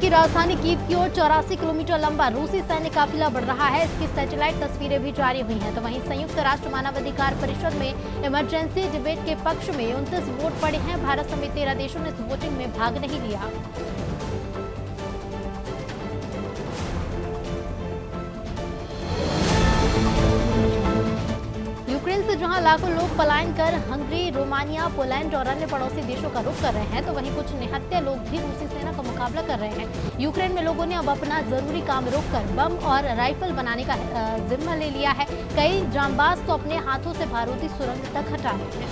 की राजधानी कीव की ओर 84 किलोमीटर लंबा रूसी सैन्य काफिला बढ़ रहा है। इसकी सैटेलाइट तस्वीरें भी जारी हुई हैं। तो वहीं संयुक्त राष्ट्र मानवाधिकार परिषद में इमरजेंसी डिबेट के पक्ष में 29 वोट पड़े हैं। भारत समेत 13 देशों ने इस वोटिंग में भाग नहीं लिया। यूक्रेन से जहां लाखों लोग पलायन कर हंगरी, रोमानिया, पोलैंड और अन्य पड़ोसी देशों का रुख कर रहे हैं, तो वहीं कुछ निहत्थे लोग भी रूसी सेना का मुकाबला कर रहे हैं। यूक्रेन में लोगों ने अब अपना जरूरी काम रोककर बम और राइफल बनाने का जिम्मा ले लिया है। कई जांबाज तो अपने हाथों से बारूदी सुरंग तक हटा रहे हैं।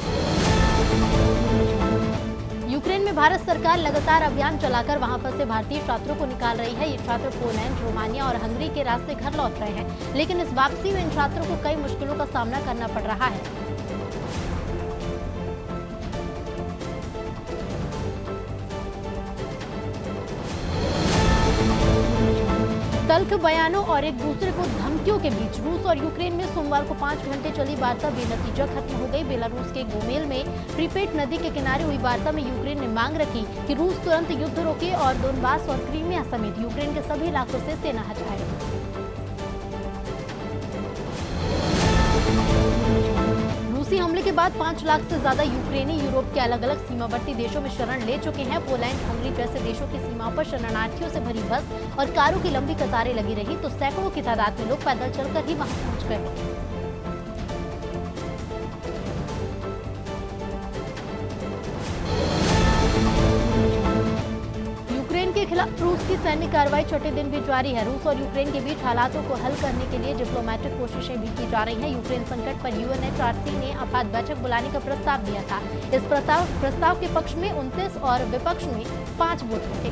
यूक्रेन में भारत सरकार लगातार अभियान चलाकर वहां फंसे भारतीय छात्रों को निकाल रही है। ये छात्र पोलैंड, रोमानिया और हंगरी के रास्ते घर लौट रहे हैं, लेकिन इस वापसी में इन छात्रों को कई मुश्किलों का सामना करना पड़ रहा है। तल्ख बयानों और एक दूसरे को धमकियों के बीच रूस और यूक्रेन में सोमवार को 5 घंटे चली वार्ता बेनतीजा खत्म हो गई। बेलारूस के गोमेल में प्रीपेड नदी के किनारे हुई वार्ता में यूक्रेन ने मांग रखी कि रूस तुरंत युद्ध रोके और दोनबास और क्रीमिया समेत यूक्रेन के सभी इलाकों से सेना हटाए। रूसी हमले के बाद 5 लाख से ज्यादा यूक्रेनी यूरोप के अलग अलग सीमावर्ती देशों में शरण ले चुके हैं। पोलैंड, हंगरी जैसे देशों की सीमाओं पर शरणार्थियों से भरी बस और कारों की लंबी कतारें लगी रही, तो सैकड़ों की तादाद में लोग पैदल चलकर ही वहां पहुंच गए। के खिलाफ रूस की सैन्य कार्रवाई छठे दिन भी जारी है। रूस और यूक्रेन के बीच हालातों को हल करने के लिए डिप्लोमेटिक कोशिशें भी की जा रही हैं। यूक्रेन संकट पर UNHRC ने आपात बैठक बुलाने का प्रस्ताव दिया था। इस प्रस्ताव के पक्ष में 29 और विपक्ष में 5 वोट थे।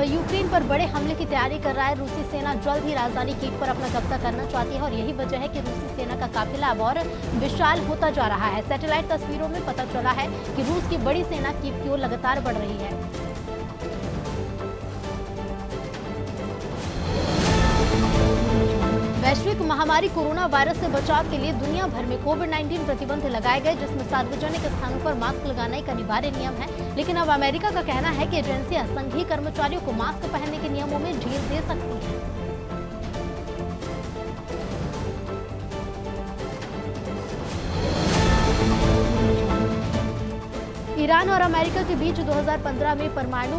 यूक्रेन पर बड़े हमले की तैयारी कर रहा है। रूसी सेना जल्द ही राजधानी कीव पर अपना कब्जा करना चाहती है और यही वजह है कि रूसी सेना का काफिला अब और विशाल होता जा रहा है। सैटेलाइट तस्वीरों में पता चला है कि रूस की बड़ी सेना कीव की ओर लगातार बढ़ रही है। वैश्विक महामारी कोरोना वायरस से बचाव के लिए दुनिया भर में कोविड-19 प्रतिबंध लगाए गए, जिसमें सार्वजनिक स्थानों पर मास्क लगाना एक अनिवार्य नियम है। लेकिन अब अमेरिका का कहना है कि एजेंसियां संघीय कर्मचारियों को मास्क पहनने के नियमों में ढील दे सकती हैं। ईरान और अमेरिका के बीच 2015 में परमाणु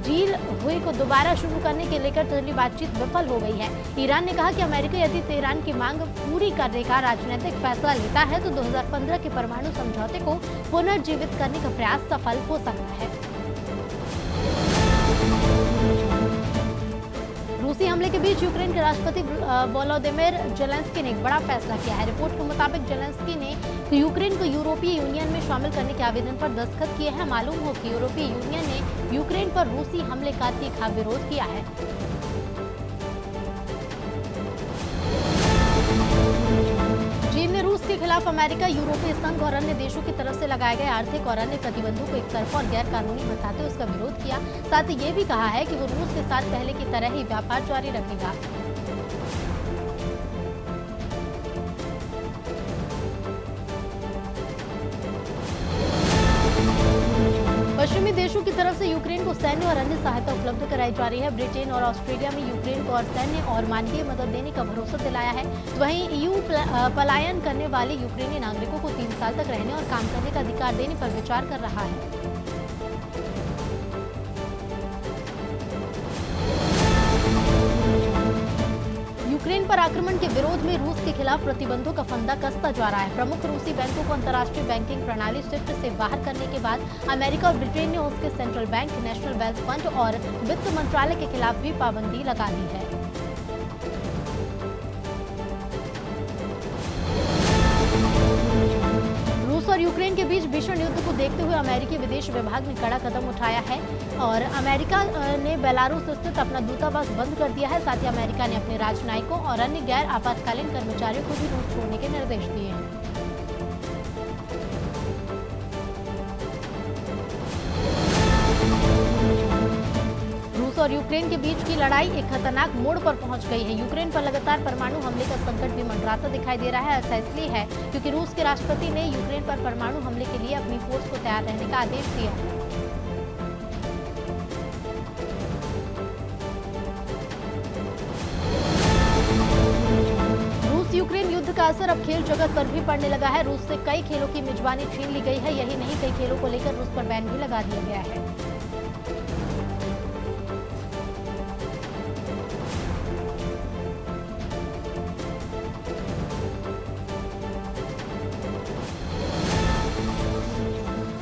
डील हुए को दोबारा शुरू करने के लेकर चली बातचीत विफल हो गई है। ईरान ने कहा कि अमेरिका यदि तेहरान की मांग पूरी करने का राजनीतिक फैसला लेता है तो 2015 के परमाणु समझौते को पुनर्जीवित करने का प्रयास सफल हो सकता है। रूसी हमले के बीच यूक्रेन के राष्ट्रपति वोलोदिमीर जेलेंस्की ने एक बड़ा फैसला किया है। रिपोर्ट के मुताबिक जेलेंस्की ने यूक्रेन को यूरोपीय यूनियन में शामिल करने के आवेदन पर दस्तखत किए हैं। मालूम हो कि यूरोपीय यूनियन ने यूक्रेन पर रूसी हमले का तीखा विरोध किया है। चीन ने रूस के खिलाफ अमेरिका, यूरोपीय संघ और अन्य देशों की तरफ से लगाए गए आर्थिक और अन्य प्रतिबंधों को एकतरफा और गैर कानूनी बताते हुए उसका विरोध किया। साथ ही ये भी कहा है कि वो रूस के साथ पहले की तरह ही व्यापार जारी रखेगा। पश्चिमी देशों की तरफ से यूक्रेन को सैन्य और अन्य सहायता उपलब्ध कराई जा रही है। ब्रिटेन और ऑस्ट्रेलिया में यूक्रेन को और सैन्य और मानवीय मदद देने का भरोसा दिलाया है। वहीं EU पलायन करने वाले यूक्रेनी नागरिकों को 3 साल तक रहने और काम करने का अधिकार देने पर विचार कर रहा है। यूक्रेन पर आक्रमण के विरोध में रूस के खिलाफ प्रतिबंधों का फंदा कसता जा रहा है। प्रमुख रूसी बैंकों को अंतर्राष्ट्रीय बैंकिंग प्रणाली स्विफ्ट से बाहर करने के बाद अमेरिका और ब्रिटेन ने उसके central bank, national wealth fund और वित्त मंत्रालय के खिलाफ भी पाबंदी लगा दी है। रूस और यूक्रेन के बीच भीषण युद्ध को देखते हुए अमेरिकी विदेश विभाग ने कड़ा कदम उठाया है और अमेरिका ने बेलारूस स्थित अपना दूतावास बंद कर दिया है। साथ ही अमेरिका ने अपने राजनयिकों और अन्य गैर आपातकालीन कर्मचारियों को भी रूस छोड़ने के निर्देश दिए हैं। और यूक्रेन के बीच की लड़ाई एक खतरनाक मोड़ पर पहुंच गई है। यूक्रेन पर लगातार परमाणु हमले का संकट भी मंडराता दिखाई दे रहा है। ऐसा इसलिए है क्योंकि रूस के राष्ट्रपति ने यूक्रेन पर परमाणु हमले के लिए अपनी फोर्स को तैयार रहने का आदेश दिया है। यूक्रेन युद्ध का असर अब खेल जगत पर भी पड़ने लगा है। रूस से कई खेलों की मेजबानी छीन ली गई है। यही नहीं, कई खेलों को लेकर रूस पर बैन भी लगा दिया गया है।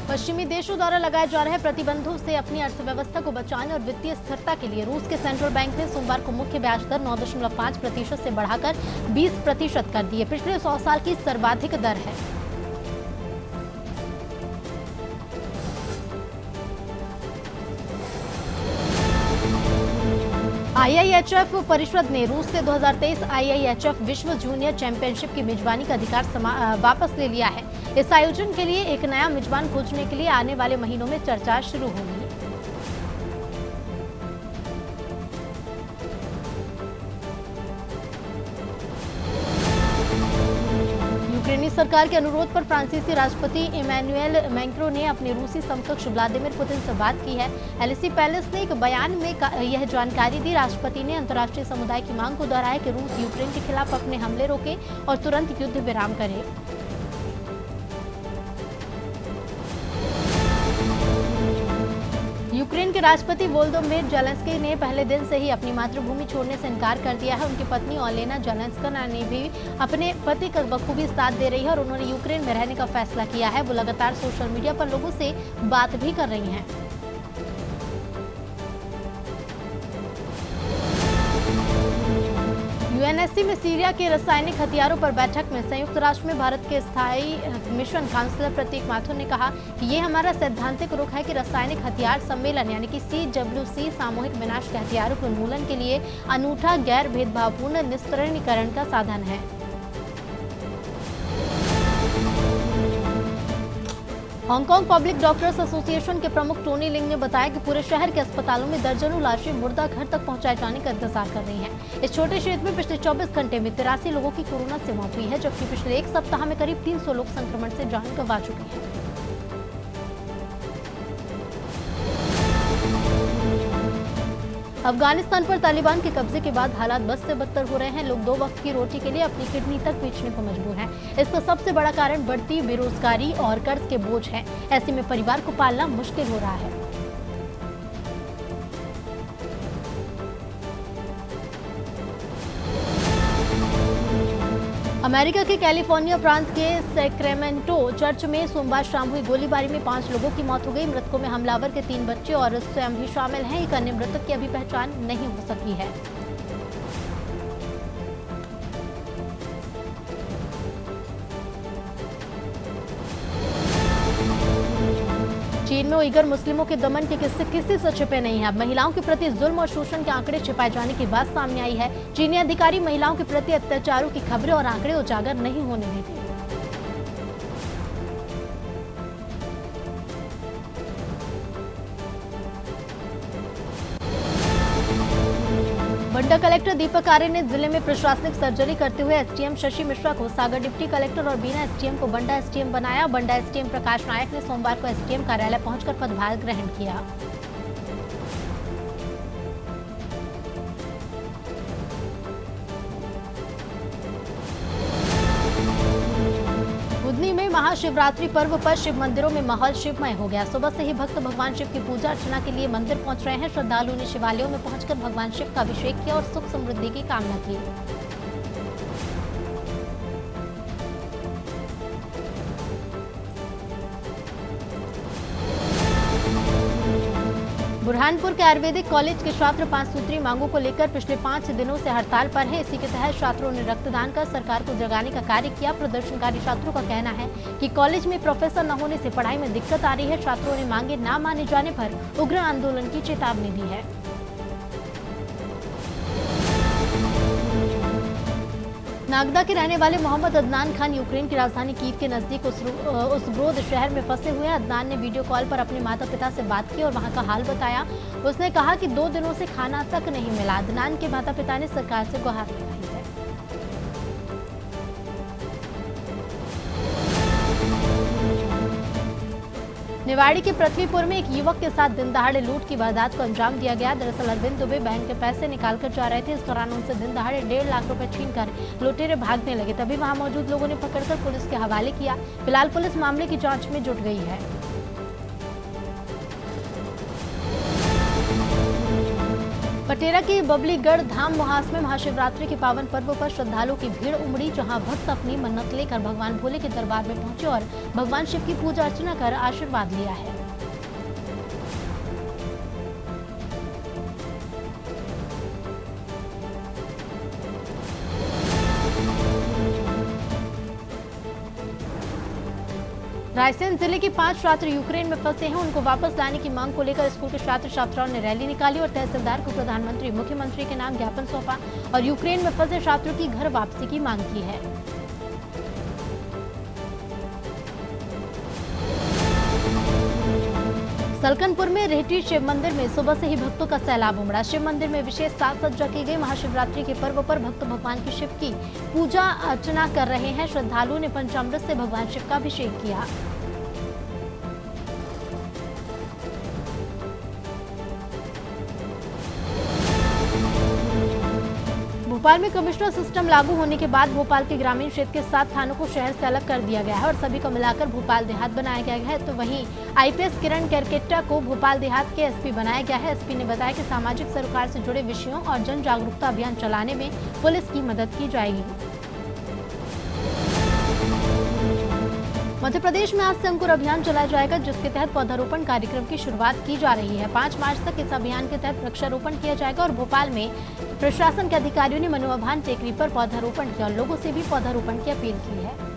पश्चिमी देशों द्वारा लगाए जा रहे प्रतिबंधों से अपनी अर्थव्यवस्था को बचाने और वित्तीय स्थिरता के लिए रूस के सेंट्रल बैंक ने सोमवार को मुख्य ब्याज दर 9.5% से बढ़ाकर 20% कर दी है। पिछले 100 साल की सर्वाधिक दर है। IIHF परिषद ने रूस से 2023 IIHF विश्व जूनियर चैंपियनशिप की मेजबानी का अधिकार वापस ले लिया है। इस आयोजन के लिए एक नया मेजबान खोजने के लिए आने वाले महीनों में चर्चा शुरू होगी। यूक्रेनी सरकार के अनुरोध पर फ्रांसीसी राष्ट्रपति इमैनुएल मैक्रों ने अपने रूसी समकक्ष व्लादिमीर पुतिन से बात की है। एलिसी पैलेस ने एक बयान में यह जानकारी दी। राष्ट्रपति ने अंतर्राष्ट्रीय समुदाय की मांग को दोहराया कि रूस यूक्रेन के खिलाफ अपने हमले रोके और तुरंत युद्ध विराम करे। यूक्रेन के राष्ट्रपति वोलोदिमीर ज़ेलेंस्की ने पहले दिन से ही अपनी मातृभूमि छोड़ने से इनकार कर दिया है। उनकी पत्नी ओलेना ज़ेलेंस्का ने भी अपने पति का बखूबी साथ दे रही है और उन्होंने यूक्रेन में रहने का फैसला किया है। वो लगातार सोशल मीडिया पर लोगों से बात भी कर रही हैं। यूएनएससी में सीरिया के रासायनिक हथियारों पर बैठक में संयुक्त राष्ट्र में भारत के स्थायी मिशन काउंसलर प्रतीक माथुर ने कहा कि ये हमारा सैद्धांतिक रुख है कि रासायनिक हथियार सम्मेलन यानी कि CWC सामूहिक विनाश के हथियारों के उन्मूलन के लिए अनूठा गैर भेदभावपूर्ण निस्तारीकरण का साधन है। हांगकांग पब्लिक डॉक्टर्स एसोसिएशन के प्रमुख टोनी लिंग ने बताया कि पूरे शहर के अस्पतालों में दर्जनों लाशें मुर्दा घर तक पहुंचाए जाने का इंतजार कर रही हैं। इस छोटे क्षेत्र में पिछले 24 घंटे में 83 लोगों की कोरोना से मौत हुई है, जबकि पिछले एक सप्ताह में करीब 300 लोग संक्रमण से जान गंवा चुके हैं। अफगानिस्तान पर तालिबान के कब्जे के बाद हालात बद से बदतर हो रहे हैं। लोग 2 वक्त की रोटी के लिए अपनी किडनी तक बेचने को मजबूर हैं। इसका सबसे बड़ा कारण बढ़ती बेरोजगारी और कर्ज के बोझ है। ऐसे में परिवार को पालना मुश्किल हो रहा है। अमेरिका के कैलिफोर्निया प्रांत के सैक्रामेंटो चर्च में सोमवार शाम हुई गोलीबारी में 5 लोगों की मौत हो गई। मृतकों में हमलावर के 3 बच्चे और स्वयं भी शामिल हैं। एक अन्य मृतक की अभी पहचान नहीं हो सकी है। चीन में उइगर मुस्लिमों के दमन के किस्से किसी से छिपे नहीं हैं। महिलाओं के प्रति जुल्म और शोषण के आंकड़े छिपाए जाने की बात सामने आई है। चीनी अधिकारी महिलाओं के प्रति अत्याचारों की खबरें और आंकड़े उजागर नहीं होने देते। बंडा कलेक्टर दीपक आर्य ने जिले में प्रशासनिक सर्जरी करते हुए एसडीएम शशि मिश्रा को, सागर डिप्टी कलेक्टर और बीना एसडीएम को बंडा एसडीएम बनाया। बंडा एसडीएम प्रकाश नायक ने सोमवार को एसडीएम कार्यालय पहुंचकर पदभार ग्रहण किया। बुधनी में महाशिवरात्रि पर्व पर शिव मंदिरों में माहौल शिवमय हो गया। सुबह से ही भक्त भगवान शिव की पूजा अर्चना के लिए मंदिर पहुंच रहे हैं। श्रद्धालुओं ने शिवालयों में पहुंचकर भगवान शिव का अभिषेक किया और सुख समृद्धि की कामना की। बुरहानपुर के आयुर्वेदिक कॉलेज के छात्र 5 सूत्रीय मांगों को लेकर पिछले 5 दिनों से हड़ताल पर हैं। इसी के तहत छात्रों ने रक्तदान कर सरकार को जगाने का कार्य किया। प्रदर्शनकारी छात्रों का कहना है कि कॉलेज में प्रोफेसर न होने से पढ़ाई में दिक्कत आ रही है। छात्रों ने मांगे न माने जाने पर उग्र आंदोलन की चेतावनी दी है। नागदा के रहने वाले मोहम्मद अदनान खान यूक्रेन की राजधानी कीव के नजदीक उस्ब्रोद शहर में फंसे हुए हैं। अदनान ने वीडियो कॉल पर अपने माता पिता से बात की और वहां का हाल बताया। उसने कहा कि 2 दिनों से खाना तक नहीं मिला। अदनान के माता पिता ने सरकार से गुहार लगाई है। निवाड़ी के पृथ्वीपुर में एक युवक के साथ दिन दहाड़े लूट की वारदात को अंजाम दिया गया। दरअसल अरविंद दुबे बैंक के पैसे निकालकर जा रहे थे। इस दौरान उनसे दिन दहाड़े 1.5 लाख रुपए छीनकर लुटेरे भागने लगे। तभी वहां मौजूद लोगों ने पकड़कर पुलिस के हवाले किया। फिलहाल पुलिस मामले की जांच में जुट गई है। पटेरा के बबलीगढ़ धाम मुहास में महाशिवरात्रि के पावन पर्व पर श्रद्धालुओं की भीड़ उमड़ी, जहां भक्त अपनी मन्नत लेकर भगवान भोले के दरबार में पहुंचे और भगवान शिव की पूजा अर्चना कर आशीर्वाद लिया है। रायसेन जिले के 5 छात्र यूक्रेन में फंसे हैं। उनको वापस लाने की मांग को लेकर स्कूल के छात्र छात्राओं ने रैली निकाली और तहसीलदार को प्रधानमंत्री मुख्यमंत्री के नाम ज्ञापन सौंपा और यूक्रेन में फंसे छात्रों की घर वापसी की मांग की है। सलकनपुर में रेहटी शिव मंदिर में सुबह से ही भक्तों का सैलाब उमड़ा। शिव मंदिर में विशेष साज सज्जा की गई। महाशिवरात्रि के पर्व पर भक्त भगवान की शिव की पूजा अर्चना कर रहे हैं। श्रद्धालुओं ने पंचामृत से भगवान शिव का अभिषेक किया। भोपाल में कमिश्नर सिस्टम लागू होने के बाद भोपाल के ग्रामीण क्षेत्र के 7 थानों को शहर से अलग कर दिया गया है और सभी को मिलाकर भोपाल देहात बनाया गया है। तो वहीं आईपीएस किरण केरकेट्टा को भोपाल देहात के एसपी बनाया गया है। एसपी ने बताया कि सामाजिक सरोकार से जुड़े विषयों और जन जागरूकता अभियान चलाने में पुलिस की मदद की जाएगी। मध्य प्रदेश में आज से अंकुर अभियान चलाया जाएगा, जिसके तहत पौधारोपण कार्यक्रम की शुरुआत की जा रही है। 5 मार्च तक इस अभियान के तहत वृक्षारोपण किया जाएगा और भोपाल में प्रशासन के अधिकारियों ने मनुआभान टेकरी पर पौधारोपण किया और लोगों से भी पौधारोपण की अपील की है।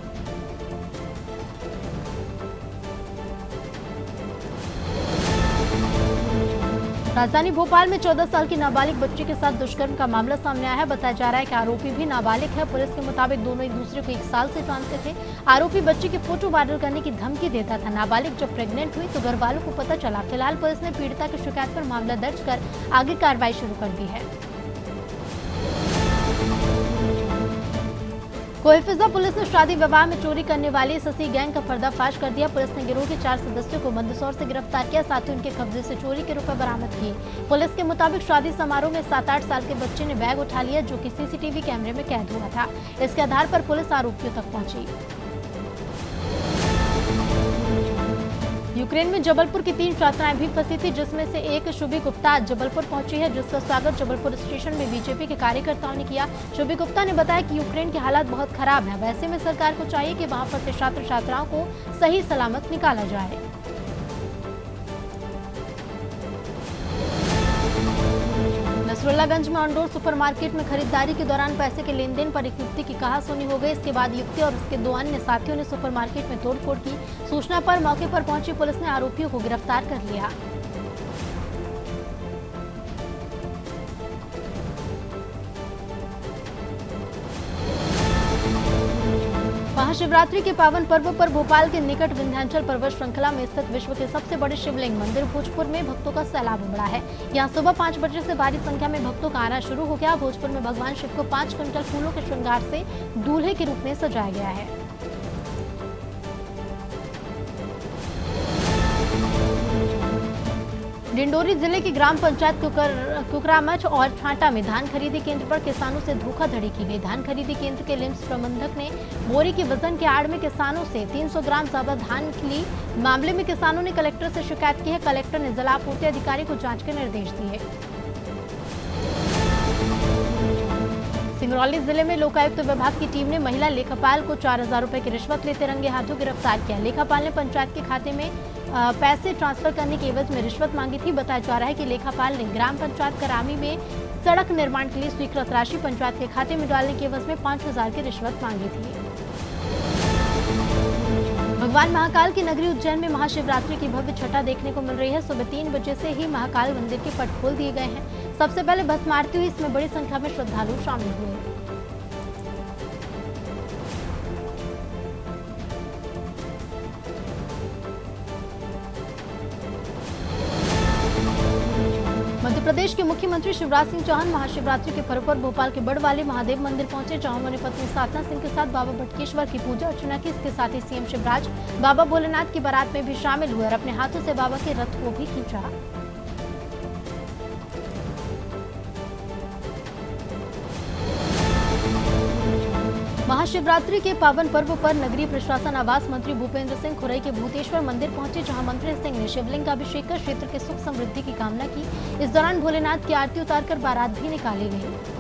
राजधानी भोपाल में 14 साल की नाबालिग बच्ची के साथ दुष्कर्म का मामला सामने आया है। बताया जा रहा है कि आरोपी भी नाबालिग है। पुलिस के मुताबिक दोनों एक दूसरे को 1 साल से जानते थे। आरोपी बच्ची की फोटो वायरल करने की धमकी देता था। नाबालिग जब प्रेग्नेंट हुई तो घर वालों को पता चला। फिलहाल पुलिस ने पीड़िता की शिकायत पर मामला दर्ज कर आगे कार्रवाई शुरू कर दी है। कोइलफिजा पुलिस ने शादी विवाह में चोरी करने वाली ससी गैंग का पर्दाफाश कर दिया। पुलिस ने गिरोह के 4 सदस्यों को मंदसौर से गिरफ्तार किया, साथ ही उनके कब्जे से चोरी के रुपए बरामद किए। पुलिस के मुताबिक शादी समारोह में 7-8 साल के बच्चे ने बैग उठा लिया, जो कि सीसीटीवी कैमरे में कैद हुआ था। इसके आधार पर पुलिस आरोपियों तक पहुंची। यूक्रेन में जबलपुर की 3 छात्राएं भी फंसी थी, जिसमें से एक शुभी गुप्ता आज जबलपुर पहुंची है, जिसका स्वागत जबलपुर स्टेशन में बीजेपी के कार्यकर्ताओं ने किया। शुभी गुप्ता ने बताया कि यूक्रेन के हालात बहुत खराब हैं। वैसे में सरकार को चाहिए कि वहां फंसे छात्र छात्राओं को सही सलामत निकाला जाए। नसरुल्लागंज में ऑनडोर सुपरमार्केट में खरीदारी के दौरान पैसे के लेन देन पर एक युवती की कहासुनी हो गई। इसके बाद युवती और उसके 2 अन्य साथियों ने सुपरमार्केट में तोड़फोड़ की। सूचना पर मौके पर पहुंची पुलिस ने आरोपियों को गिरफ्तार कर लिया। महाशिवरात्रि के पावन पर्व पर भोपाल के निकट विंध्याचल पर्वत श्रृंखला में स्थित विश्व के सबसे बड़े शिवलिंग मंदिर भोजपुर में भक्तों का सैलाब उमड़ा है। यहां सुबह 5 बजे से भारी संख्या में भक्तों का आना शुरू हो गया। भोजपुर में भगवान शिव को 5 क्विंटल फूलों के श्रृंगार से दूल्हे के रूप में सजाया गया है। डिंडोरी जिले की ग्राम पंचायत कुकरामच और छांटा में धान खरीदी केंद्र पर किसानों से धोखाधड़ी की गई। धान खरीदी केंद्र के लिम्स प्रबंधक ने बोरी के वजन के आड़ में किसानों से 300 ग्राम ज्यादा धान ली। मामले में किसानों ने कलेक्टर से शिकायत की है। कलेक्टर ने जिला आपूर्ति अधिकारी को जांच के निर्देश दिए। सिंगरौली जिले में लोकायुक्त विभाग की टीम ने महिला लेखापाल को 4000 रुपए की रिश्वत लेते रंगे हाथों गिरफ्तार किया। लेखापाल ने पंचायत के खाते में पैसे ट्रांसफर करने के एवज में रिश्वत मांगी थी। बताया जा रहा है कि लेखापाल ने ग्राम पंचायत करामी में सड़क निर्माण के लिए स्वीकृत राशि पंचायत के खाते में डालने के एवज में 5000 की रिश्वत मांगी थी। भगवान महाकाल की नगरी उज्जैन में महाशिवरात्रि की भव्य छटा देखने को मिल रही है। सुबह 3 बजे से ही महाकाल मंदिर के पट खोल दिए गए हैं। सबसे पहले भस्म आरती हुई, इसमें बड़ी संख्या में श्रद्धालु शामिल हुए। प्रदेश के मुख्यमंत्री शिवराज सिंह चौहान महाशिवरात्रि के पर्व पर भोपाल के बड़वाली महादेव मंदिर पहुंचे, जहां उन्होंने पत्नी साधना सिंह के साथ बाबा बटकेश्वर की पूजा अर्चना की। इसके साथ ही सीएम शिवराज बाबा भोलेनाथ की बारात में भी शामिल हुए और अपने हाथों से बाबा के रथ को भी खींचा। महाशिवरात्रि के पावन पर्व पर नगरीय प्रशासन आवास मंत्री भूपेंद्र सिंह खुरई के भूतेश्वर मंदिर पहुंचे, जहां मंत्री सिंह ने शिवलिंग का अभिषेक कर क्षेत्र के सुख समृद्धि की कामना की। इस दौरान भोलेनाथ की आरती उतारकर बारात भी निकाली गई।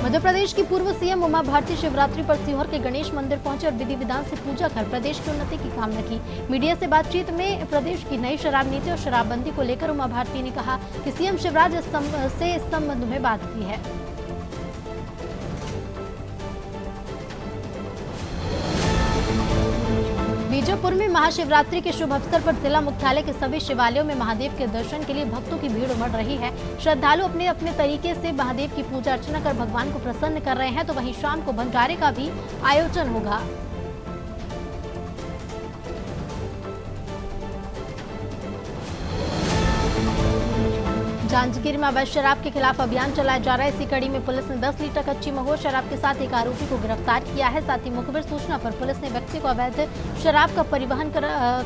मध्य प्रदेश की पूर्व सीएम उमा भारती शिवरात्रि पर सीहोर के गणेश मंदिर पहुंचे और विधि विधान से पूजा कर प्रदेश की उन्नति की कामना की। मीडिया से बातचीत में प्रदेश की नई शराब नीति और शराबबंदी को लेकर उमा भारती ने कहा कि सीएम शिवराज से इस संबंध में बात की है। बीजापुर में महाशिवरात्रि के शुभ अवसर पर जिला मुख्यालय के सभी शिवालयों में महादेव के दर्शन के लिए भक्तों की भीड़ उमड़ रही है। श्रद्धालु अपने अपने तरीके से महादेव की पूजा अर्चना कर भगवान को प्रसन्न कर रहे हैं, तो वहीं शाम को भंडारे का भी आयोजन होगा। जांजगीर में अवैध शराब के खिलाफ अभियान चलाया जा रहा है। इसी कड़ी में पुलिस ने 10 लीटर कच्ची महुआ शराब के साथ एक आरोपी को गिरफ्तार किया है। साथ ही मुखबिर सूचना पर पुलिस ने व्यक्ति को अवैध शराब का परिवहन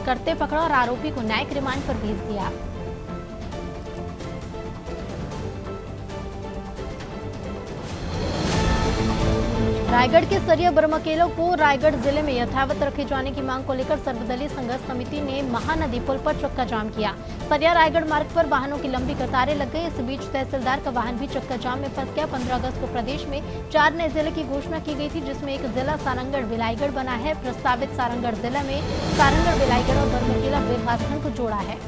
करते पकड़ा और आरोपी को न्यायिक रिमांड पर भेज दिया। रायगढ़ के सरिया बरमकेलों को रायगढ़ जिले में यथावत रखे जाने की मांग को लेकर सर्वदलीय संघर्ष समिति ने महानदी पुल पर चक्का जाम किया। सरिया रायगढ़ मार्ग पर वाहनों की लंबी कतारें लग गई। इस बीच तहसीलदार का वाहन भी चक्का जाम में फंस गया। 15 अगस्त को प्रदेश में 4 नए जिले की घोषणा की गई थी, जिसमें एक जिला सारंगढ़ बिलाईगढ़ बना है। प्रस्तावित सारंगढ़ जिला में सारंगढ़ बिलाईगढ़ और बरमकेला विकासखंड को जोड़ा है।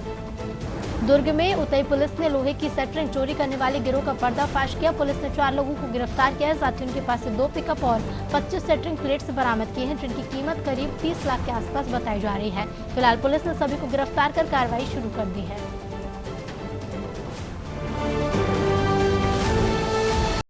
दुर्ग में उतई पुलिस ने लोहे की सेटरिंग चोरी करने वाले गिरोह का पर्दाफाश किया। पुलिस ने 4 लोगों को गिरफ्तार किया है। साथ ही उनके पास से 2 पिकअप और 25 सेटरिंग प्लेट्स बरामद किए हैं, जिनकी कीमत करीब 30 लाख के आसपास बताई जा रही है। फिलहाल पुलिस ने सभी को गिरफ्तार कर कार्रवाई शुरू कर दी है।